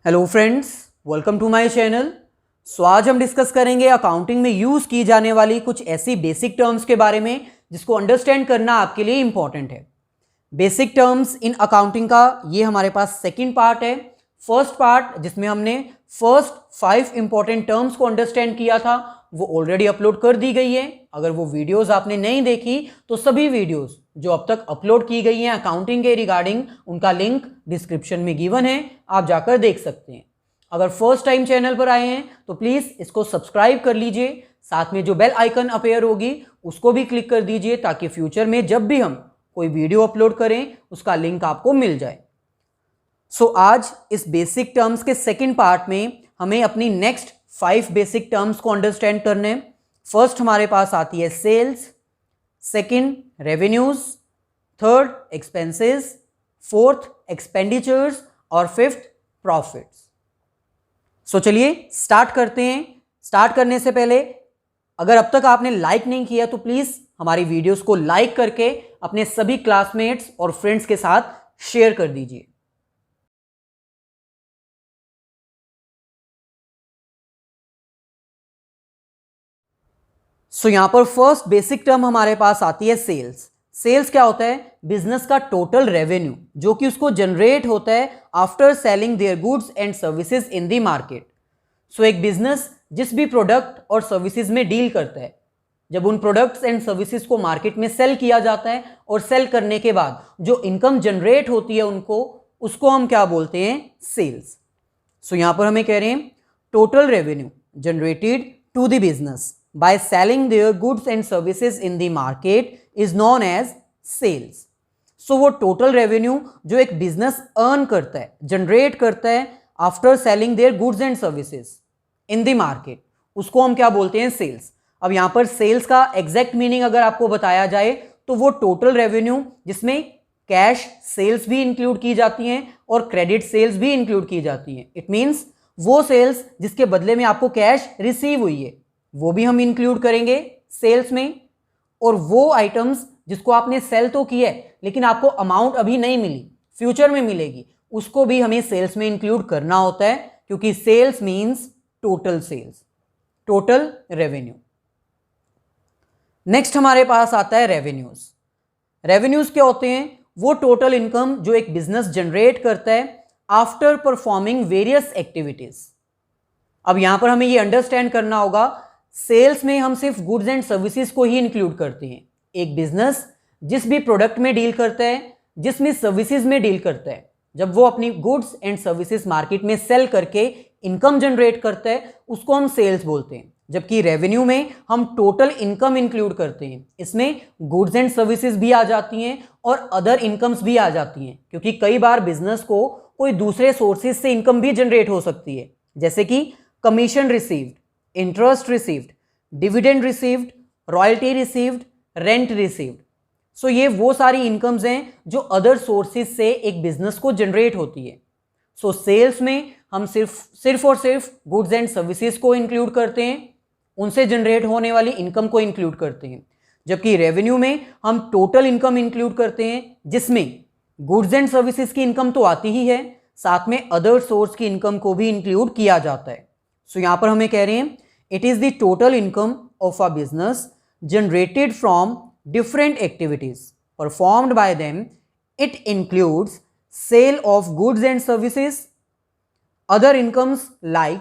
Hello friends, welcome to my channel. आज हम discuss करेंगे अकाउंटिंग में यूज़ की जाने वाली कुछ ऐसी बेसिक टर्म्स के बारे में जिसको अंडरस्टैंड करना आपके लिए इंपॉर्टेंट है। बेसिक टर्म्स इन अकाउंटिंग का ये हमारे पास सेकंड पार्ट है। फर्स्ट पार्ट जिसमें हमने फर्स्ट 5 इंपॉर्टेंट टर्म्स को अंडरस्टैंड किया था वो ऑलरेडी अपलोड कर दी गई है। अगर वो वीडियोस आपने नहीं देखी तो सभी वीडियोस जो अब तक अपलोड की गई हैं अकाउंटिंग के रिगार्डिंग, उनका लिंक डिस्क्रिप्शन में गिवन है, आप जाकर देख सकते हैं। अगर फर्स्ट टाइम चैनल पर आए हैं तो प्लीज़ इसको सब्सक्राइब कर लीजिए, साथ में जो बेल आइकन अपेयर होगी उसको भी क्लिक कर दीजिए ताकि फ्यूचर में जब भी हम कोई वीडियो अपलोड करें उसका लिंक आपको मिल जाए। आज इस बेसिक टर्म्स के सेकंड पार्ट में हमें अपनी नेक्स्ट 5 बेसिक टर्म्स को अंडरस्टैंड करने। फर्स्ट हमारे पास आती है sales, second revenues, third expenses, fourth expenditures और फिफ्थ प्रॉफिट्स। चलिए स्टार्ट करते हैं। स्टार्ट करने से पहले अगर अब तक आपने लाइक नहीं किया तो प्लीज हमारी वीडियोस को लाइक करके अपने सभी क्लासमेट्स और फ्रेंड्स के साथ शेयर कर दीजिए। यहां पर फर्स्ट बेसिक टर्म हमारे पास आती है सेल्स। सेल्स क्या होता है? बिजनेस का टोटल रेवेन्यू जो कि उसको जनरेट होता है after selling their goods and services in the market. एक बिजनेस जिस भी प्रोडक्ट और सर्विसेज में डील करता है, जब उन प्रोडक्ट्स एंड सर्विसेज को मार्केट में सेल किया जाता है और सेल करने के बाद जो इनकम जनरेट होती है उसको हम क्या बोलते हैं? सेल्स। यहां पर हमें कह रहे हैं total revenue generated to the business by selling their goods and services in the market is known as sales. वो टोटल रेवेन्यू जो एक बिजनेस अर्न करता है, जनरेट करता है after selling their goods and services in the market, उसको हम क्या बोलते हैं? सेल्स। अब यहां पर सेल्स का एग्जैक्ट मीनिंग अगर आपको बताया जाए तो वो टोटल रेवेन्यू जिसमें कैश सेल्स भी इंक्लूड की जाती हैं और क्रेडिट सेल्स भी इंक्लूड की जाती हैं। इट मीन्स वो सेल्स जिसके बदले में आपको कैश रिसीव हुई है वो भी हम इंक्लूड करेंगे सेल्स में, और वो आइटम्स जिसको आपने सेल तो किया है लेकिन आपको अमाउंट अभी नहीं मिली, फ्यूचर में मिलेगी, उसको भी हमें सेल्स में इंक्लूड करना होता है क्योंकि sales means total sales, total revenue. Next हमारे पास आता है रेवेन्यूज। रेवेन्यूज क्या होते हैं? वो टोटल इनकम जो एक बिजनेस जनरेट करता है आफ्टर परफॉर्मिंग वेरियस एक्टिविटीज। अब यहां पर हमें ये अंडरस्टैंड करना होगा सेल्स में हम सिर्फ गुड्स एंड सर्विसेज को ही इंक्लूड करते हैं। एक बिजनेस जिस भी प्रोडक्ट में डील करता है, जिसमें सर्विसेज में डील करता है, जब वो अपनी गुड्स एंड सर्विसेज मार्केट में सेल करके इनकम जनरेट करता है उसको हम सेल्स बोलते हैं। जबकि रेवेन्यू में हम टोटल इनकम इंक्लूड करते हैं, इसमें गुड्स एंड सर्विसेज भी आ जाती हैं और अदर इनकम्स भी आ जाती हैं, क्योंकि कई बार बिजनेस को कोई दूसरे सोर्सेज से इनकम भी जनरेट हो सकती है, जैसे कि commission received, interest received, dividend received, royalty received, rent received. ये वो सारी इनकम्स हैं जो अदर सोर्सेज से एक बिजनेस को जनरेट होती है। सेल्स में हम सिर्फ और सिर्फ गुड्स एंड सर्विसेज को इंक्लूड करते हैं, उनसे जनरेट होने वाली इनकम को इंक्लूड करते हैं। जबकि रेवेन्यू में हम टोटल इनकम इंक्लूड करते हैं जिसमें गुड्स एंड सर्विसेज की इनकम तो आती ही है, साथ में अदर सोर्स की इनकम को भी इंक्लूड किया जाता है। यहां पर हमें कह रहे हैं it is the total income of a business generated from different activities performed by them. It includes sale of goods and services, other incomes like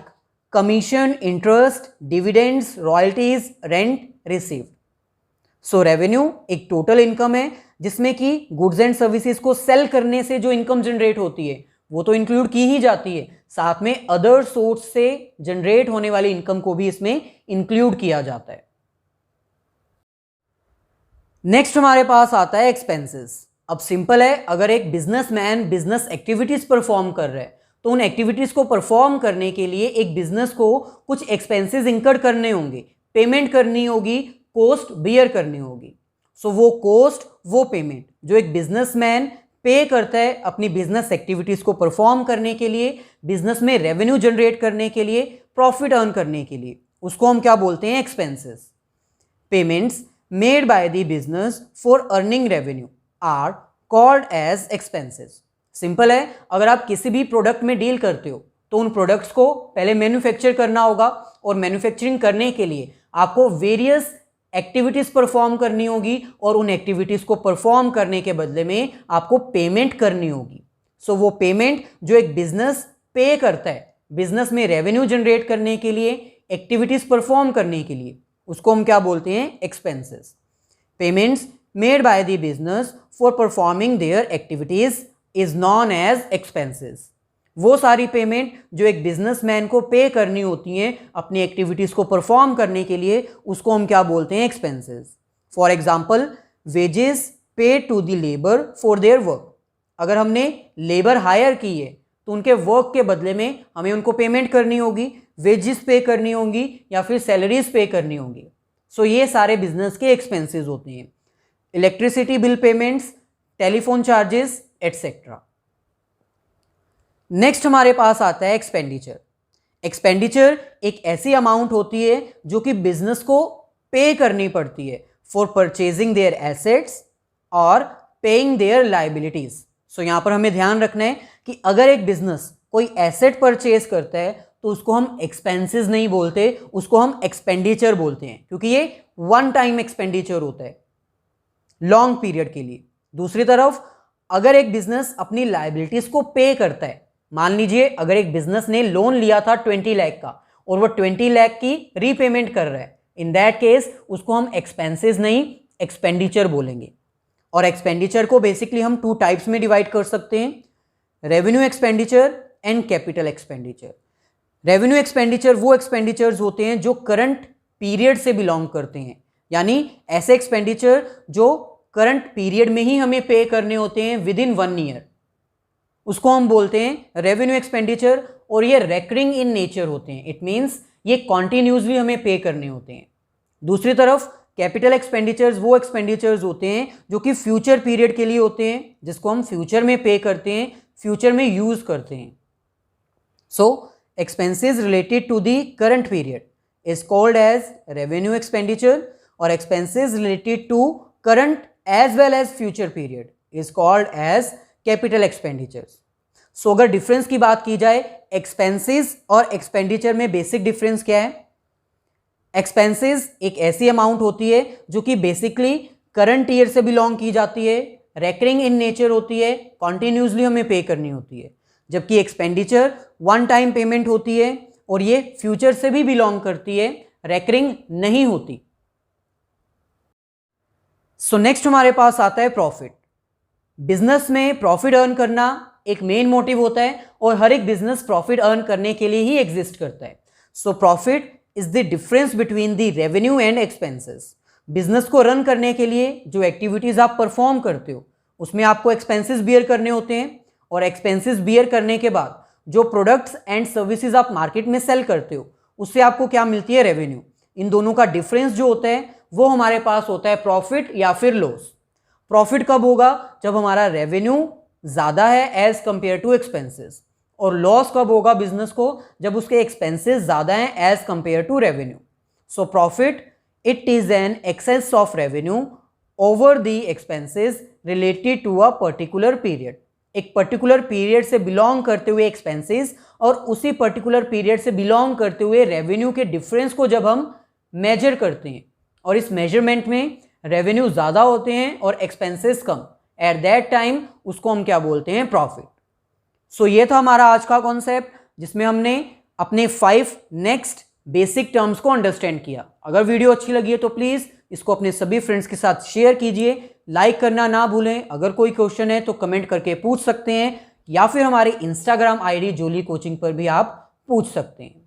commission, interest, dividends, royalties, rent received. Revenue एक total income है जिसमें कि goods and services को sale करने से जो income generate होती है वो तो इंक्लूड की ही जाती है, साथ में अदर सोर्स से जनरेट होने वाली इनकम को भी इसमें इंक्लूड किया जाता है। नेक्स्ट हमारे पास आता है एक्सपेंसेस। अब सिंपल है, अगर एक बिजनेसमैन बिजनेस एक्टिविटीज परफॉर्म कर रहा है तो उन एक्टिविटीज को परफॉर्म करने के लिए एक बिजनेस को कुछ एक्सपेंसेस इंकर करने होंगे, पेमेंट करनी होगी, कॉस्ट बियर करनी होगी। वो कॉस्ट, वो पेमेंट जो एक बिजनेसमैन पे करता है अपनी बिजनेस एक्टिविटीज को परफॉर्म करने के लिए, बिजनेस में रेवेन्यू जनरेट करने के लिए, प्रॉफिट अर्न करने के लिए, उसको हम क्या बोलते हैं? Expenses. Payments made by the business for earning revenue are called as expenses. Simple है, अगर आप किसी भी प्रोडक्ट में डील करते हो तो उन प्रोडक्ट्स को पहले मैन्युफैक्चर करना होगा, और मैन्युफैक्चरिंग करने के लिए आपको वेरियस एक्टिविटीज़ परफॉर्म करनी होगी, और उन एक्टिविटीज़ को परफॉर्म करने के बदले में आपको पेमेंट करनी होगी। सो वो पेमेंट जो एक बिजनेस पे करता है बिजनेस में रेवेन्यू जनरेट करने के लिए, एक्टिविटीज़ परफॉर्म करने के लिए, उसको हम क्या बोलते हैं? Expenses. Payments made by the business for performing their activities is known as expenses. वो सारी पेमेंट जो एक बिजनेसमैन को पे करनी होती हैं अपनी एक्टिविटीज़ को परफॉर्म करने के लिए, उसको हम क्या बोलते हैं? Expenses. For example, wages paid to the labour for their work. अगर हमने लेबर हायर की है तो उनके वर्क के बदले में हमें उनको पेमेंट करनी होगी, वेजेस पे करनी होंगी या फिर सैलरीज पे करनी होंगी। सो ये सारे बिजनेस के एक्सपेंसेस होते हैं। Electricity bill payments, telephone charges etcetera. Next हमारे पास आता है एक्सपेंडिचर। एक्सपेंडिचर एक ऐसी अमाउंट होती है जो कि बिजनेस को पे करनी पड़ती है फॉर परचेजिंग देयर एसेट्स और पेइंग देयर लाइबिलिटीज। सो यहां पर हमें ध्यान रखना है कि अगर एक बिजनेस कोई एसेट परचेज करता है तो उसको हम एक्सपेंसेस नहीं बोलते, उसको हम एक्सपेंडिचर बोलते हैं, क्योंकि ये वन टाइम एक्सपेंडिचर होता है लॉन्ग पीरियड के लिए। दूसरी तरफ अगर एक बिजनेस अपनी लाइबिलिटीज को पे करता है, मान लीजिए अगर एक बिजनेस ने लोन लिया था 20 लाख का और वो 20 लाख की रीपेमेंट कर रहा है, इन दैट केस उसको हम एक्सपेंसेस नहीं एक्सपेंडिचर बोलेंगे। और एक्सपेंडिचर को बेसिकली हम 2 टाइप्स में डिवाइड कर सकते हैं, revenue expenditure and capital expenditure. Revenue expenditure वो एक्सपेंडिचर्स होते हैं जो करंट पीरियड से बिलोंग करते हैं, यानी ऐसे एक्सपेंडिचर जो करंट पीरियड में ही हमें पे करने होते हैं विद इन 1 ईयर, उसको हम बोलते हैं रेवेन्यू एक्सपेंडिचर। और ये रेकरिंग इन नेचर होते हैं, इट मीन्स ये कॉन्टिन्यूसली हमें पे करने होते हैं। दूसरी तरफ कैपिटल एक्सपेंडिचर्स वो एक्सपेंडिचर्स होते हैं जो कि फ्यूचर पीरियड के लिए होते हैं, जिसको हम फ्यूचर में पे करते हैं, फ्यूचर में यूज करते हैं। So expenses related to the current period is called as revenue expenditure, और expenses related to current as well as future period is called as capital expenditures. So अगर डिफरेंस की बात की जाए एक्सपेंसेस और एक्सपेंडिचर में, बेसिक डिफरेंस क्या है? एक्सपेंसेस एक ऐसी अमाउंट होती है जो कि बेसिकली करंट ईयर से बिलोंग की जाती है, रेकरिंग इन नेचर होती है, कॉन्टिन्यूसली हमें पे करनी होती है, जबकि एक्सपेंडिचर वन टाइम पेमेंट होती है और ये फ्यूचर से भी बिलोंग करती है, रेकरिंग नहीं होती। सो नेक्स्ट हमारे पास आता है प्रॉफिट। बिजनेस में प्रॉफिट अर्न करना एक मेन मोटिव होता है और हर एक बिजनेस प्रॉफिट अर्न करने के लिए ही एग्जिस्ट करता है। So profit is the difference between the revenue and expenses. Business को रन करने के लिए जो एक्टिविटीज आप परफॉर्म करते हो उसमें आपको एक्सपेंसेस बियर करने होते हैं, और एक्सपेंसेस बियर करने के बाद जो प्रोडक्ट्स एंड सर्विसेज आप मार्केट में सेल करते हो उससे आपको क्या मिलती है? रेवेन्यू। इन दोनों का डिफरेंस जो होता है वो हमारे पास होता है प्रॉफिट या फिर लॉस। प्रॉफिट कब होगा? जब हमारा रेवेन्यू ज़्यादा है एज कंपेयर टू एक्सपेंसेस, और लॉस कब होगा बिजनेस को? जब उसके एक्सपेंसेस ज़्यादा हैं as compare to revenue. So profit it is an excess of revenue over the expenses related to a particular period. एक पर्टिकुलर पीरियड से बिलोंग करते हुए एक्सपेंसेस और उसी पर्टिकुलर पीरियड से बिलोंग करते हुए रेवेन्यू के डिफरेंस को जब हम मेजर करते हैं और इस मेजरमेंट में रेवेन्यू ज़्यादा होते हैं और expenses come, at that time उसको हम क्या बोलते हैं? प्रॉफिट। सो ये था हमारा आज का कॉन्सेप्ट जिसमें हमने अपने 5 नेक्स्ट बेसिक टर्म्स को अंडरस्टैंड किया। अगर वीडियो अच्छी लगी है तो प्लीज़ इसको अपने सभी फ्रेंड्स के साथ शेयर कीजिए, लाइक करना ना भूलें। अगर कोई क्वेश्चन है तो कमेंट करके पूछ सकते हैं, या फिर हमारे इंस्टाग्राम आईडी जोली कोचिंग पर भी आप पूछ सकते हैं।